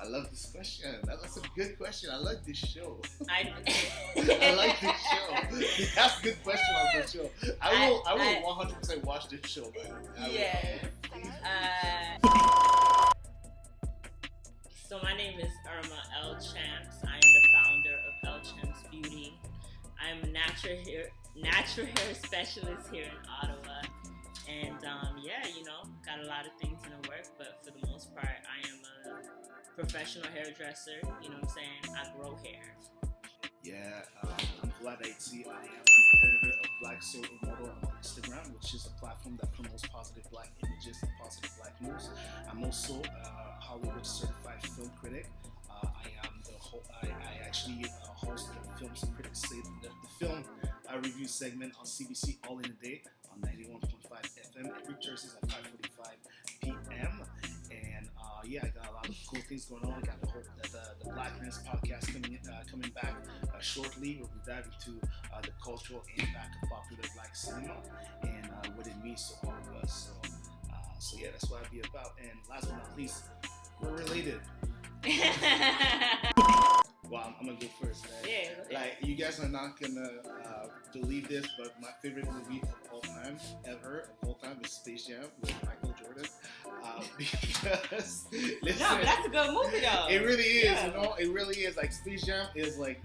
I love this question. That's a good question. I like this show. I like this show. That's a good question on this show. I will 100% watch this show, man. Yes. So my name is Irma L. Champs. I am the founder of L Champs Beauty. I'm a natural hair specialist here in Ottawa. And got a lot of things in the work, but for the most part, I am a professional hairdresser. You know what I'm saying? I grow hair. Yeah, I'm glad I see I am the editor of Black Soul Model on Instagram, which is a platform that promotes positive Black images and positive Black news. I'm also a Hollywood certified film critic. I actually host the Films and Critics Say the film review segment on CBC All in a Day on 91.5 FM every Thursdays at 5:45 p.m. And I got a lot of cool things going on. I got the Blackness podcast coming back shortly. We'll be diving into the cultural impact of popular Black cinema and what it means to all of us. So that's what I'll be about. And last but not least, we're related. Well, I'm gonna go first, right? Yeah. Okay. Like, you guys are not gonna believe this, but my favorite movie of all time, is Space Jam with Michael Jordan. Because listen, no, but that's a good movie though. It really is, yeah. It really is. Like, Space Jam is like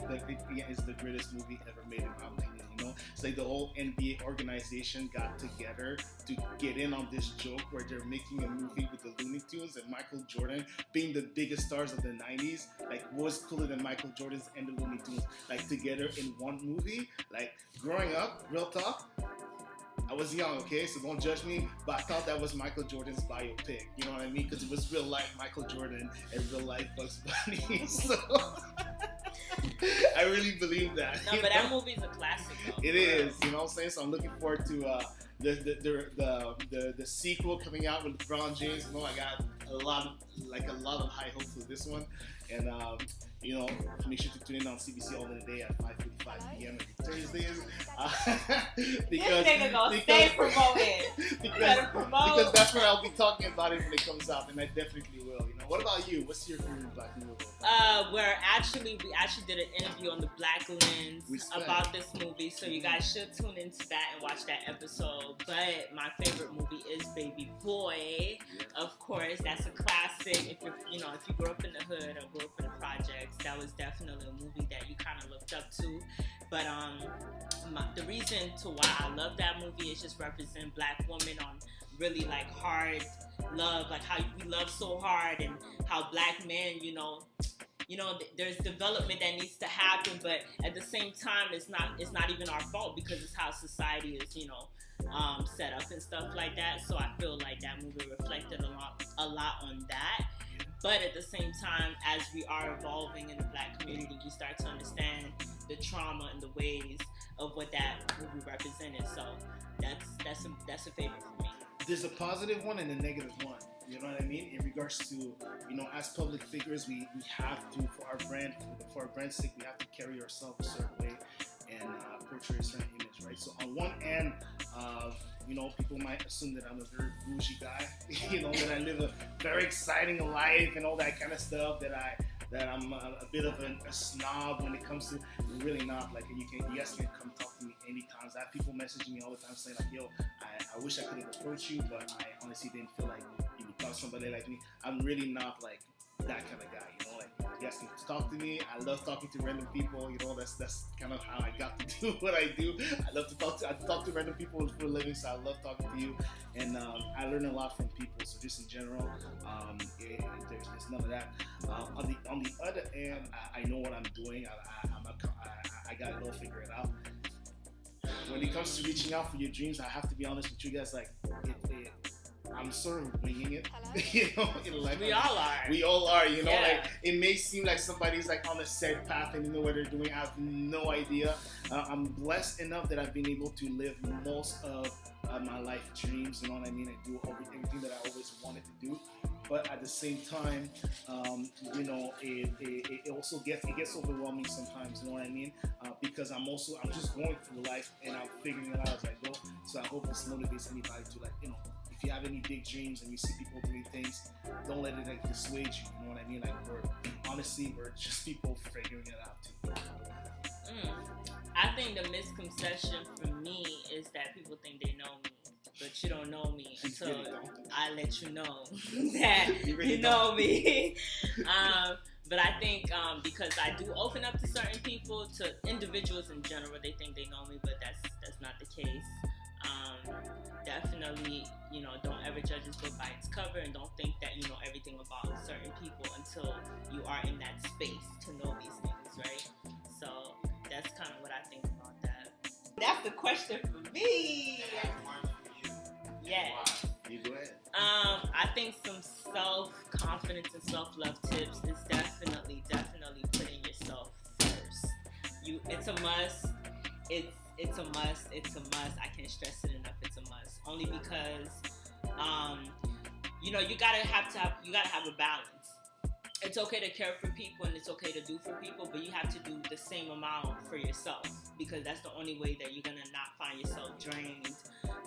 is the greatest movie ever made in my opinion. It's like the whole NBA organization got together to get in on this joke where they're making a movie with the Looney Tunes and Michael Jordan being the biggest stars of the 90s. Like, what was cooler than Michael Jordan's and the Looney Tunes, like, together in one movie? Like, growing up, real talk, I was young, okay, so don't judge me, but I thought that was Michael Jordan's biopic, you know what I mean? Because it was real life Michael Jordan and real life Bugs Bunny, so I really believe that. No, but that movie's a classic though. It is, you know what I'm saying? So I'm looking forward to the sequel coming out with LeBron James. I got a lot of high hopes for this one, and make sure to tune in on CBC All in the Day at 5:45 p.m. every Thursdays. Because that's where I'll be talking about it when it comes out, and I definitely will. What about you? What's your favorite Black movie? We actually did an interview on the Black Lens about this movie, so you guys should tune into that and watch that episode. But my favorite movie is Baby Boy. Of course, that's a classic. If you grew up in the hood or grew up in the projects, that was definitely a movie that you kind of looked up to. But the reason to why I love that movie is just represent Black women on really like hard love, like how we love so hard, and how Black men, there's development that needs to happen, but at the same time, it's not even our fault because it's how society is, set up and stuff like that. So I feel like that movie reflected a lot on that. But at the same time, as we are evolving in the Black community, we start to understand the trauma and the ways of what that movie represented. So that's a favorite for me. There's a positive one and a negative one. You know what I mean? In regards to, as public figures, we have to, for our brand's sake, we have to carry ourselves a certain way and portray a certain image, right? So on one end, people might assume that I'm a very bougie guy, that I live a very exciting life and all that kind of stuff, that I'm a bit of a snob when it comes to, really not. Like, you guys can come talk to me anytime. I have people messaging me all the time saying like, yo, I wish I could have approached you, but I honestly didn't feel like you would talk to somebody like me. I'm really not like that kind of guy, like, you guys can talk to me. I love talking to random people, that's kind of how I got to do what I do. I talk to random people for a living, so I love talking to you, and I learn a lot from people. So just in general, there's none of that. On the other end, I know what I'm doing. I got it all figured out. When it comes to reaching out for your dreams, I have to be honest with you guys, like, I'm sort of winging it, like, we all are. We all are, like, it may seem like somebody's like on a set path and what they're doing. I have no idea. I'm blessed enough that I've been able to live most of my life dreams, you know what I mean, and do everything that I always wanted to do. but at the same time, it also gets overwhelming sometimes. You know what I mean? Because I'm just going through life and I'm figuring it out as I go. So I hope this motivates anybody to if you have any big dreams and you see people doing things, don't let it dissuade you. You know what I mean? We're just people figuring it out too. I think the misconception for me is that people think they know me, but you don't know me until I let you know that you know me. But I think because I do open up to certain people, to individuals in general, they think they know me, but that's not the case. Definitely, don't ever judge this book by its cover, and don't think that you know everything about certain people until you are in that space to know these things, right? So that's kind of what I think about that. That's the question for me. Yeah. You go ahead. I think some self-confidence and self-love tips is definitely putting yourself first. It's a must. It's a must. I can't stress it enough. It's a must. Only because, you gotta have a balance. It's okay to care for people and it's okay to do for people, but you have to do the same amount for yourself, because that's the only way that you're gonna not find yourself drained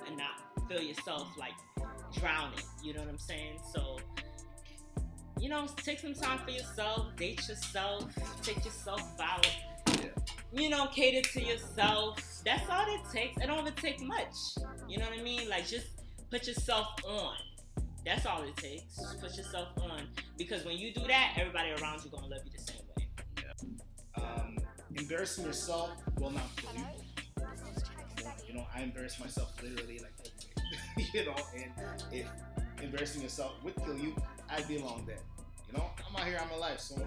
and not feel yourself like drowning. You know what I'm saying? So, take some time for yourself, date yourself, take yourself out. Yeah. Cater to yourself. That's all it takes. It don't even take much. You know what I mean? Just put yourself on. That's all it takes. Just put yourself on. Because when you do that, everybody around you gonna love you the same way. Yeah. Embarrassing yourself will not kill you. I embarrass myself literally every day. And if embarrassing yourself would kill you, I'd be long dead. I'm out here, I'm alive, so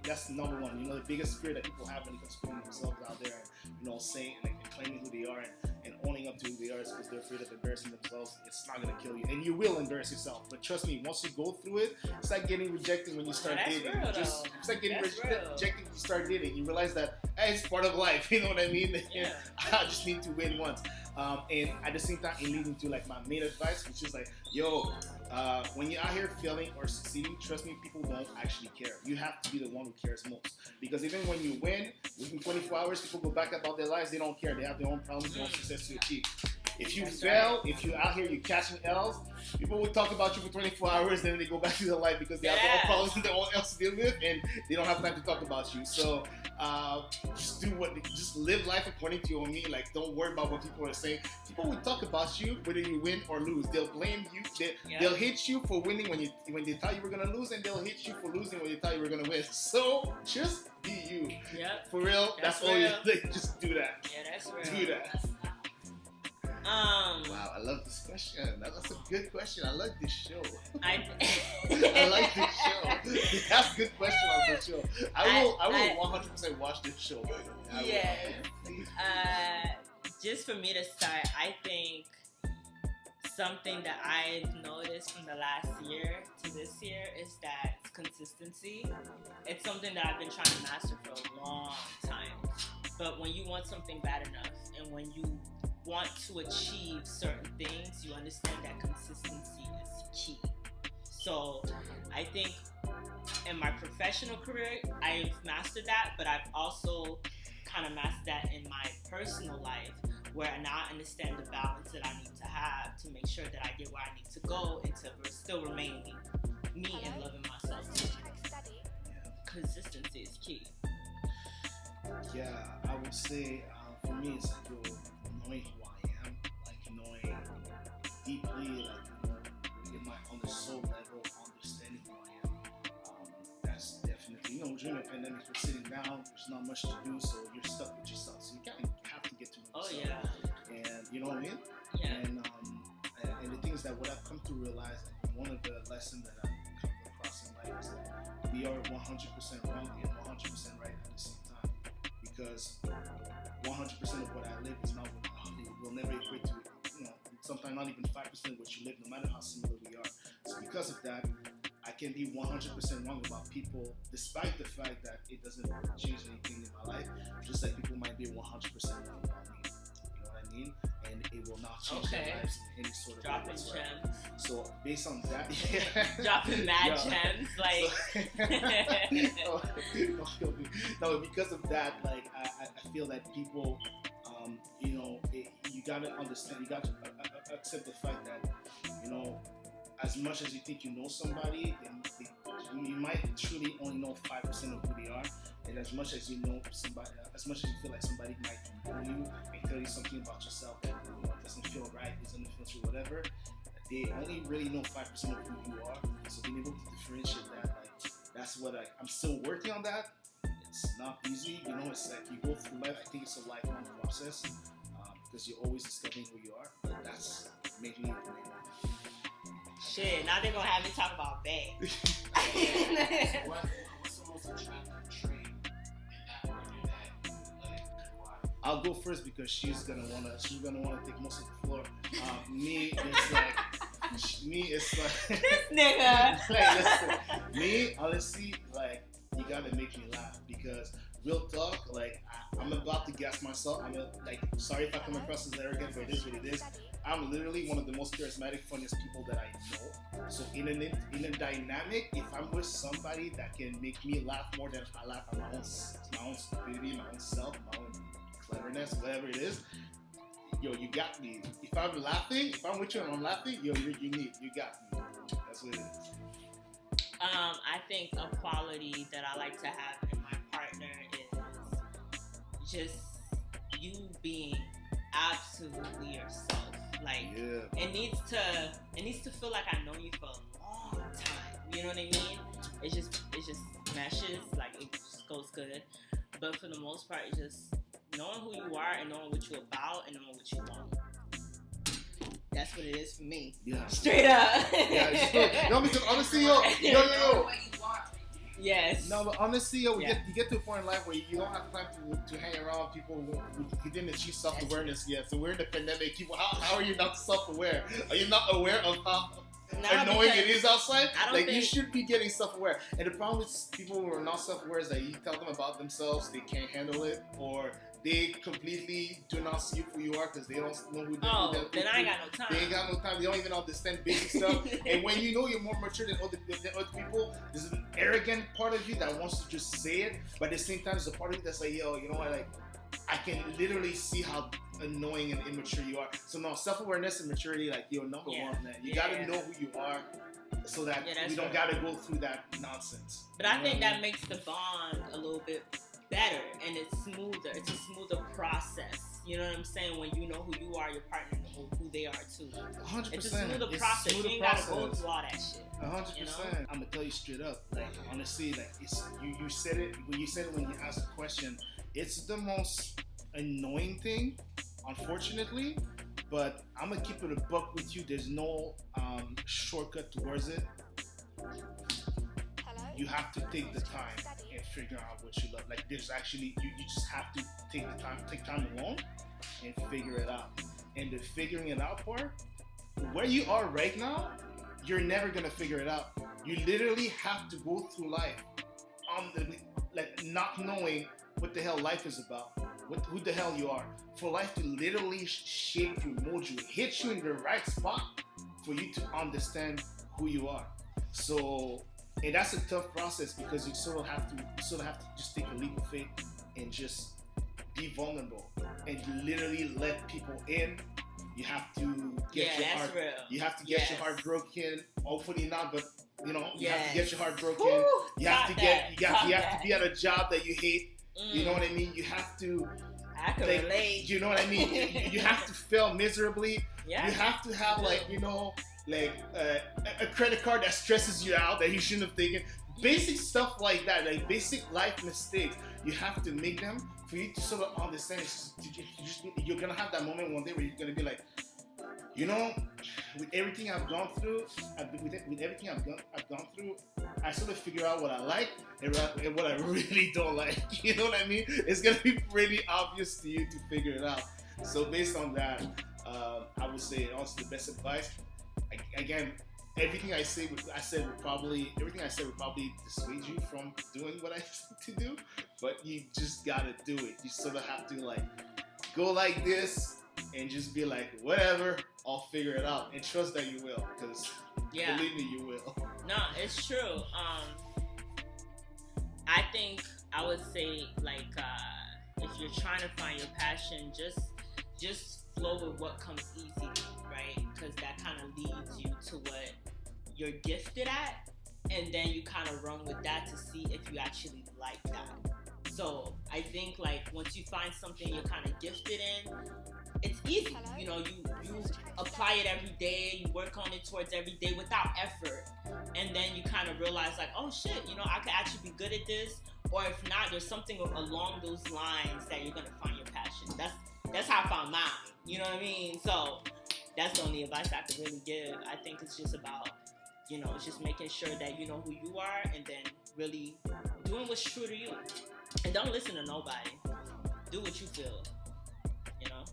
that's number one. The biggest fear that people have when it comes to putting themselves out there and, saying and claiming who they are and owning up to who they are is because they're afraid of embarrassing themselves. It's not going to kill you. And you will embarrass yourself. But trust me, once you go through it, it's like getting rejected when you start dating. It's like getting rejected when you start dating. You realize that, hey, it's part of life. You know what I mean? Yeah. I just need to win once. And at the same time, it leads into my main advice, which is when you're out here failing or succeeding, trust me, people won't actually care. You have to be the one who cares most. Because even when you win, within 24 hours, people go back about their lives. They don't care. They have their own problems, their own success to achieve. If you fail, if you're out here, you're catching L's, people will talk about you for 24 hours, and then they go back to their life because they have their own problems and their own else to deal with, and they don't have time to talk about you. So just live life according to your own meaning. Don't worry about what people are saying. People will talk about you whether you win or lose. They'll blame you. They'll hate you for winning when they thought you were gonna lose, and they'll hate you for losing when they thought you were gonna win. So just be you. Yep. For real. That's all you just do that. Yeah, that's real. Do that. Wow, I love this question. That's a good question. I like this show. I like this show. They ask good questions on this show. I will 100% watch this show. Yeah. Just for me to start, I think something that I've noticed from the last year to this year is that consistency. It's something that I've been trying to master for a long time. But when you want something bad enough, and when you want to achieve certain things, you understand that consistency is key. So I think in my professional career, I've mastered that, but I've also kind of mastered that in my personal life, where now I understand the balance that I need to have to make sure that I get where I need to go and to still remain me and loving myself too. Consistency is key. Yeah, I would say for me it's knowing who I am, knowing deeply, on the soul level, understanding who I am. That's definitely, during the pandemic, we're sitting down, there's not much to do, so you're stuck with yourself. So you kind of have to get to know yourself. Oh, yeah. And you know what I mean? Yeah. And the things that what I've come to realize, one of the lessons that I've come across in life is that we are 100% wrong and 100% right at the same time. Because 100% of what I live is not what will never equate to, sometimes not even 5% of what you live, no matter how similar we are. So because of that, I can be 100% wrong about people, despite the fact that it doesn't change anything in my life. Just like people might be 100% wrong about me. You know what I I mean? And it will not change their lives in any sort of way. Dropping gems. So based on that, dropping mad gems, like. No, because of that, like I feel that people, you know, you gotta understand, you gotta accept the fact that, you know, as much as you think you know somebody, you might truly only know 5% of who they are. And as much as you know somebody, as much as you feel like somebody might know you and tell you something about yourself that, you know, doesn't feel right, doesn't feel true, whatever, they only really know 5% of who you are. So being able to differentiate that, like, that's what I'm still working on that. It's not easy, you know. It's like you go through life. I think it's a lifelong process because you're always discovering who you are. But that's making it. Shit, now they're gonna have me talk about Bay. What's the most attractive trait in that partner that I'll go first because she's gonna wanna take most of the floor. Me, it's like this nigga. Like, listen, me, honestly, like, you gotta make me laugh because real talk, like, I'm about to gas myself. Sorry if I come across as arrogant, but it is what it is. I'm literally one of the most charismatic, funniest people that I know. So in a dynamic, if I'm with somebody that can make me laugh more than I laugh at my own stupidity, my own self, my own cleverness, whatever it is, yo, you got me. If I'm laughing, if I'm with you and I'm laughing, yo, you're unique. You got me. That's what it is. I think a quality that I like to have in my partner is just you being absolutely yourself. Like, it needs to feel like I know you for a long time. You know what I mean? It just meshes, like it just goes good. But for the most part, it's just knowing who you are and knowing what you're about and knowing what you want. That's what it is for me. Yeah. Straight up. Yeah. No, because honestly, yo. Yes. No, but honestly, yo, you get to a point in life where you don't have time to hang around people who didn't achieve self-awareness yet. So we're in the pandemic. People, how are you not self-aware? Are you not aware of how annoying it is outside? You should be getting self-aware. And the problem with people who are not self-aware is that you tell them about themselves, they can't handle it, or they completely do not see who you are because they don't know who they are. Then I ain't got no time. They ain't got no time. They don't even understand basic stuff. And when you know you're more mature than other people, there's an arrogant part of you that wants to just say it, but at the same time, there's a part of you that's like, yo, you know what? Like, I can literally see how annoying and immature you are. So no, self-awareness and maturity, like, yo, number one, man. You gotta know who you are so that you don't gotta go through that nonsense. But I think that makes the bond a little bit better and it's smoother. It's a smoother process. You know what I'm saying? When you know who you are, your partner knows who they are too. 100%. It's a smoother process. You ain't gotta go through all that shit. 100%. You know? I'm gonna tell you straight up. Like, honestly, like, it's you said it when you asked the question. It's the most annoying thing, unfortunately. But I'm gonna keep it a buck with you. There's no shortcut towards it. You have to take the time and figure out what you love. Like, there's actually, you just have to take time alone and figure it out. And the figuring it out part, where you are right now, you're never gonna figure it out. You literally have to go through life not knowing what the hell life is about, who the hell you are, for life to literally shape you, mold you, hit you in the right spot for you to understand who you are. So, and that's a tough process because you sort of have to just take a leap of faith and just be vulnerable and literally let people in. You have to get your heart. Real. You have to get your heart broken. Hopefully not, but you know, you have to get your heart broken. Woo, you have to be at a job that you hate. You know what I mean? You have to. I can relate. You know what I mean? you have to fail miserably. Yeah. You have to have a credit card that stresses you out that you shouldn't have taken. Basic stuff like that, like basic life mistakes. You have to make them for you to sort of understand. You're gonna have that moment one day where you're gonna be like, you know, with everything I've gone through, I sort of figure out what I like and what I really don't like. You know what I mean? It's gonna be pretty obvious to you to figure it out. So based on that, I would say also the best advice. Again, everything I said would probably dissuade you from doing what I said to do. But you just gotta do it. You sort of have to like go like this and just be like, whatever, I'll figure it out, and trust that you will, because believe me, you will. No, it's true. I think I would say, like, if you're trying to find your passion, just flow with what comes easy, right? Because that kind of leads you to what you're gifted at, and then you kind of run with that to see if you actually like that. So I think, like, once you find something you're kind of gifted in, it's easy. You know, you apply it every day, you work on it towards every day without effort, and then you kind of realize, like, oh shit, you know, I could actually be good at this. Or if not, there's something along those lines that you're gonna find your passion. That's how I found mine. You know what I mean? So that's the only advice I could really give. I think it's just about, you know, it's just making sure that you know who you are, and then really doing what's true to you. And don't listen to nobody. Do what you feel. You know?